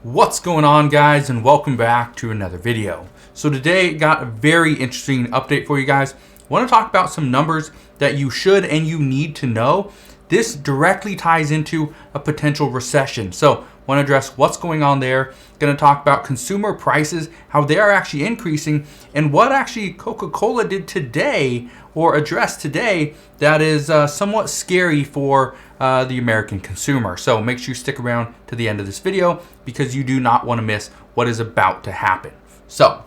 What's going on, guys, and welcome back to another video. So today got a very interesting update for you guys. I want to talk about some numbers that you should and you need to know. This directly ties into a potential recession. So I want to address what's going on there. Going to talk about consumer prices, how they are actually increasing, and what actually Coca-Cola did today or addressed today that is somewhat scary for the American consumer. So make sure you stick around to the end of this video because you do not want to miss what is about to happen. So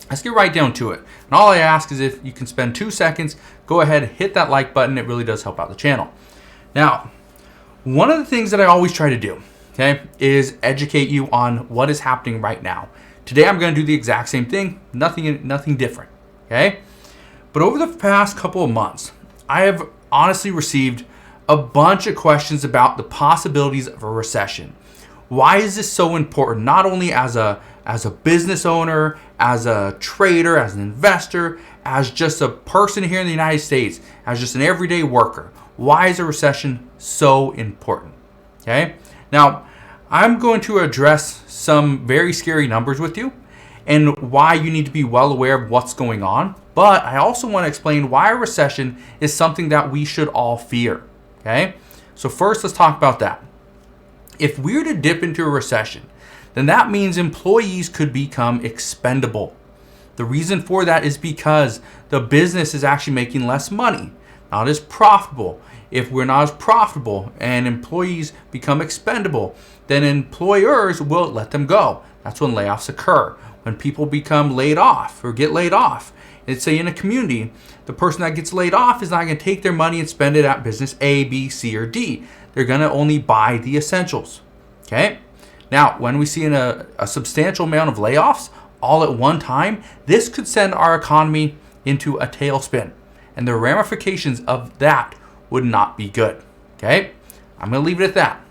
let's get right down to it. And all I ask is if you can spend 2 seconds, go ahead, hit that like button. It really does help out the channel. Now, one of the things that I always try to do, okay, is educate you on what is happening right now. Today I'm going to do the exact same thing, nothing different, okay? But over the past couple of months, I have honestly received a bunch of questions about the possibilities of a recession. Why is this so important? Not only as a business owner, as a trader, as an investor, as just a person here in the United States, as just an everyday worker. Why is a recession so important? Okay. Now, I'm going to address some very scary numbers with you and why you need to be well aware of what's going on. But I also want to explain why a recession is something that we should all fear. Okay. So first, let's talk about that. If we were to dip into a recession, then that means employees could become expendable. The reason for that is because the business is actually making less money, not as profitable. If we're not as profitable and employees become expendable, then employers will let them go. That's when layoffs occur. When people become laid off or get laid off, let's say in a community, the person that gets laid off is not going to take their money and spend it at business A, B, C, or D. They're going to only buy the essentials. Okay? Now, when we see a substantial amount of layoffs all at one time, this could send our economy into a tailspin. And the ramifications of that would not be good. Okay? I'm going to leave it at that.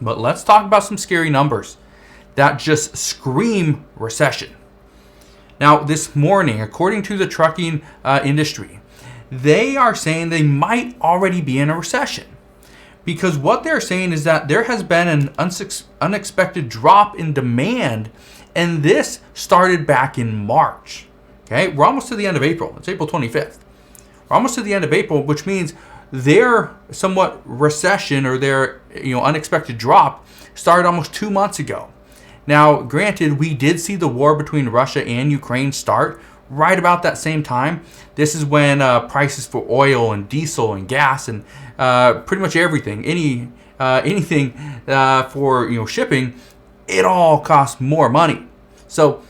But let's talk about some scary numbers that just scream recession. Now, this morning, according to the trucking industry, they are saying they might already be in a recession. Because what they're saying is that there has been an unexpected drop in demand, and this started back in March. Okay, we're almost to the end of April. It's April 25th. We're almost to the end of April, which means their somewhat recession or their unexpected drop started almost 2 months ago. Now, granted, we did see the war between Russia and Ukraine start right about that same time. This is when prices for oil and diesel and gas and pretty much everything, anything for shipping, it all costs more money. So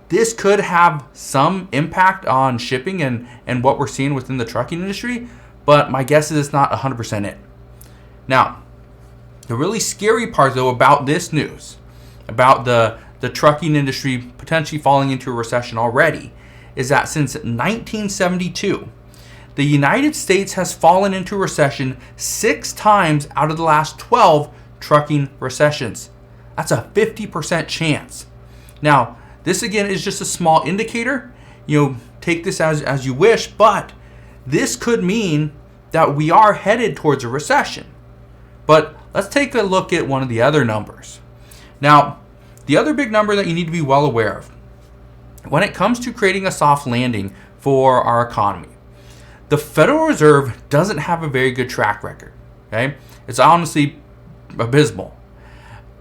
this could have some impact on shipping and what we're seeing within the trucking industry, but my guess is it's not 100% it. Now, the really scary part though about this news, about the trucking industry potentially falling into a recession already, is that since 1972, the United States has fallen into recession 6 times out of the last 12 trucking recessions. That's a 50% chance. Now, this again is just a small indicator. Take this as you wish, but this could mean that we are headed towards a recession. But let's take a look at one of the other numbers. Now, the other big number that you need to be well aware of when it comes to creating a soft landing for our economy, the Federal Reserve doesn't have a very good track record. Okay? It's honestly abysmal.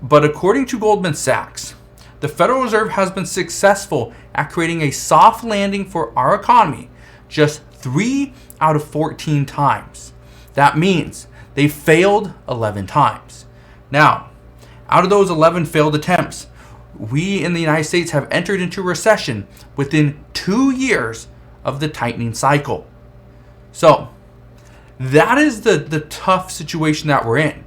But according to Goldman Sachs, the Federal Reserve has been successful at creating a soft landing for our economy just 3 out of 14 times. That means they failed 11 times. Now, out of those 11 failed attempts, we in the United States have entered into recession within 2 years of the tightening cycle. So that is the tough situation that we're in,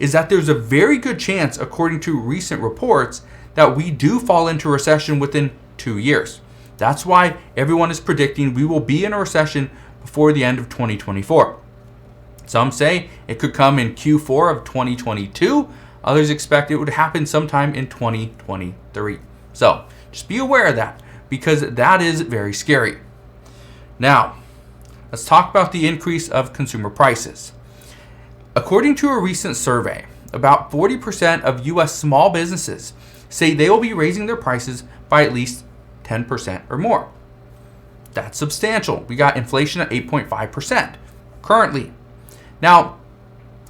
is that there's a very good chance, according to recent reports, that we do fall into recession within 2 years. That's why everyone is predicting we will be in a recession before the end of 2024. Some say it could come in Q4 of 2022. Others expect it would happen sometime in 2023. So just be aware of that because that is very scary. Now, let's talk about the increase of consumer prices. According to a recent survey, about 40% of US small businesses say they will be raising their prices by at least 10% or more. That's substantial. We got inflation at 8.5% currently. Now,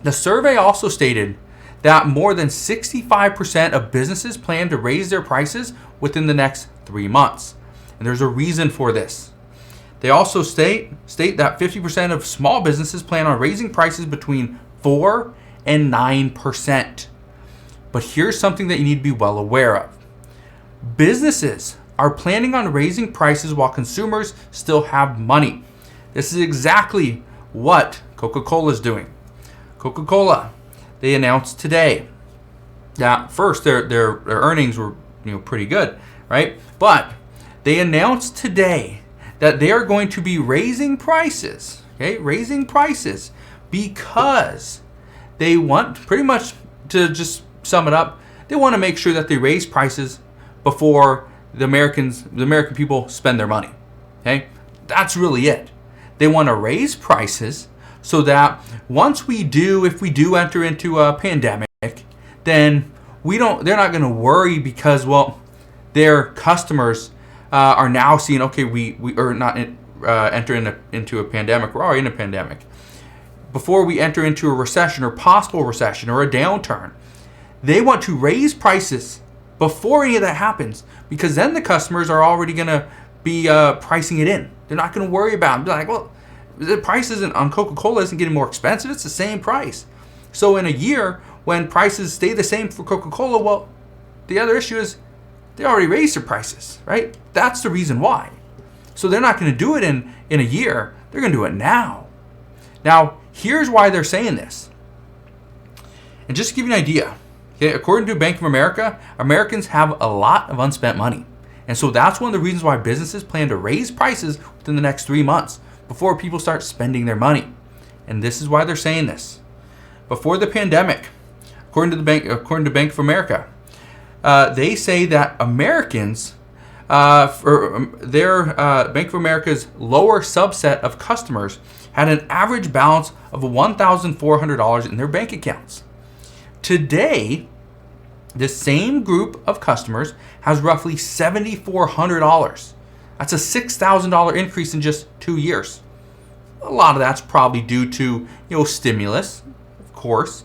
the survey also stated that more than 65% of businesses plan to raise their prices within the next 3 months. And there's a reason for this. They also state that 50% of small businesses plan on raising prices between 4 and 9%. But here's something that you need to be well aware of. Businesses are planning on raising prices while consumers still have money. This is exactly what Coca-Cola is doing. Coca-Cola, they announced today that first their earnings were pretty good, right? But they announced today that they are going to be raising prices, raising prices because they want, pretty much to just sum it up, they want to make sure that they raise prices before the American people spend their money. Okay? That's really it. They want to raise prices so that if we do enter into a pandemic, then they're not going to worry because, well, their customers are now seeing, okay, we are not entering into a pandemic. We're already in a pandemic. Before we enter into a recession or possible recession or a downturn, they want to raise prices before any of that happens, because then the customers are already going to be pricing it in. They're not going to worry about it. They're like, well, the price on Coca-Cola isn't getting more expensive. It's the same price. So in a year, when prices stay the same for Coca-Cola, well, the other issue is they already raised their prices, right? That's the reason why. So they're not going to do it in a year. They're going to do it now. Now, here's why they're saying this. And just to give you an idea, okay, according to Bank of America, Americans have a lot of unspent money. And so that's one of the reasons why businesses plan to raise prices within the next 3 months before people start spending their money. And this is why they're saying this. Before the pandemic, according to Bank of America, they say that Americans, Bank of America's lower subset of customers had an average balance of $1,400 in their bank accounts. Today, the same group of customers has roughly $7,400. That's a $6,000 increase in just 2 years. A lot of that's probably due to stimulus, of course.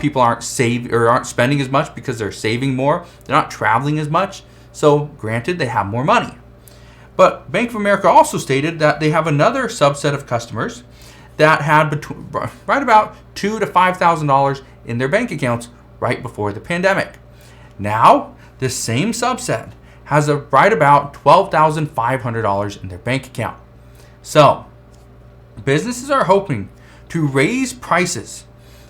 People aren't spending as much because they're saving more. They're not traveling as much. So granted, they have more money. But Bank of America also stated that they have another subset of customers that had right about $2,000 to $5,000 in their bank accounts right before the pandemic. Now, the same subset has right about $12,500 in their bank account. So, businesses are hoping to raise prices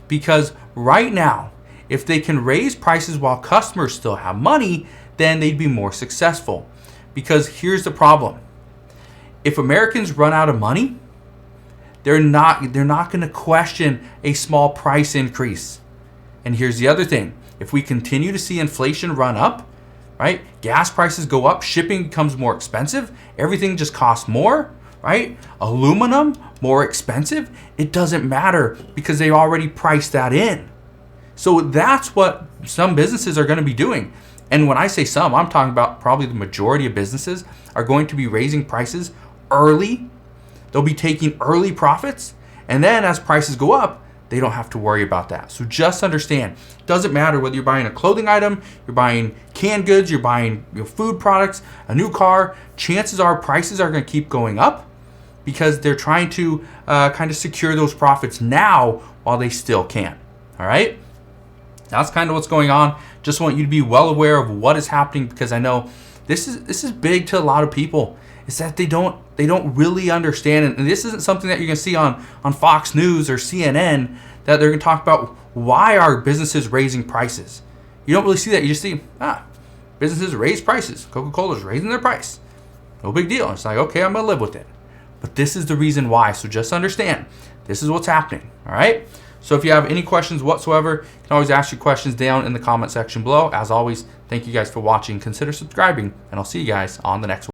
because right now, if they can raise prices while customers still have money, then they'd be more successful. Because here's the problem. If Americans run out of money, they're not going to question a small price increase. And here's the other thing. If we continue to see inflation run up, right? Gas prices go up, shipping becomes more expensive, everything just costs more, right? Aluminum, more expensive. It doesn't matter because they already priced that in. So that's what some businesses are going to be doing. And when I say some, I'm talking about probably the majority of businesses are going to be raising prices early. They'll be taking early profits. And then as prices go up, they don't have to worry about that. So just understand, it doesn't matter whether you're buying a clothing item, you're buying canned goods, you're buying food products, a new car, chances are prices are going to keep going up because they're trying to kind of secure those profits now while they still can. All right? That's kind of what's going on. Just want you to be well aware of what is happening because I know this is big to a lot of people. It's that they don't really understand, and this isn't something that you're going to see on Fox News or CNN that they're going to talk about why are businesses raising prices. You don't really see that. You just see businesses raise prices. Coca-Cola's raising their price. No big deal. It's like, okay, I'm going to live with it. But this is the reason why. So just understand, this is what's happening. All right. So if you have any questions whatsoever, you can always ask your questions down in the comment section below. As always, thank you guys for watching. Consider subscribing, and I'll see you guys on the next one.